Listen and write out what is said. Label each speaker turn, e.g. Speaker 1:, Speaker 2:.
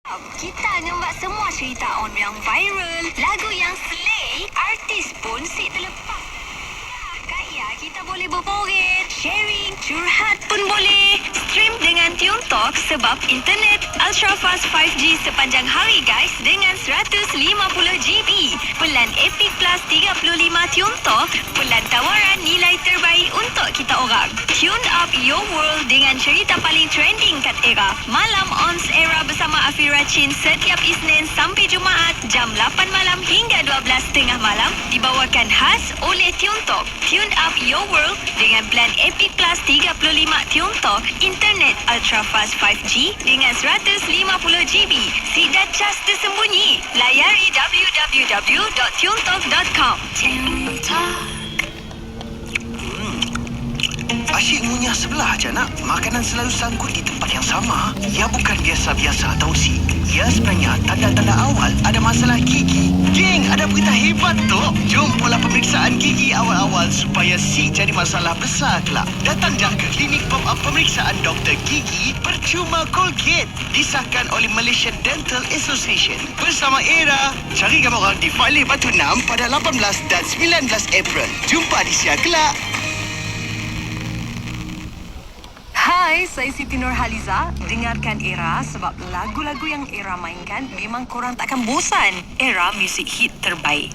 Speaker 1: Kita ngembak semua cerita on yang viral, lagu yang slay, artis pun si terlepas. Kak Ya, kita boleh berporet, sharing, curhat pun boleh. Stream dengan Tune Talk sebab internet ultra fast 5G sepanjang hari guys dengan 150 GB. Pelan Epic Plus 35 Tune Talk, pelan tawaran nilai terbaik untuk kita orang. Tune up your world dengan cerita paling trending kat era. Malam Ons Era bersama Afira Chin setiap Isnin sampai Jumaat jam 8 malam hingga 12.30 malam dibawakan khas oleh Tune Talk. Tune up your world dengan plan Epic Plus 35 Tune Talk, internet ultra fast 5G dengan 150 GB. Tidak just tersembunyi. Layari www.tunetalk.com. Tune Talk.
Speaker 2: Asyik ngunyah sebelah je nak. Makanan selalu sangkut di tempat yang sama. Ya bukan biasa-biasa atau si. Ya sebenarnya tanda-tanda awal ada masalah gigi. Geng, ada berita hebat tu. Jom pola pemeriksaan gigi awal-awal supaya si jadi masalah besar kelak. Datang dah ke klinik pop-up pemeriksaan Dr. Gigi percuma Colgate. Disahkan oleh Malaysian Dental Association. Bersama Era. Cari gambar orang di Faleh Batu 6 pada 18 dan 19 April. Jumpa di Siar kelak.
Speaker 3: Hai, saya Siti Nurhaliza. Dengarkan Era sebab lagu-lagu yang Era mainkan memang korang takkan bosan. Era, muzik hit terbaik.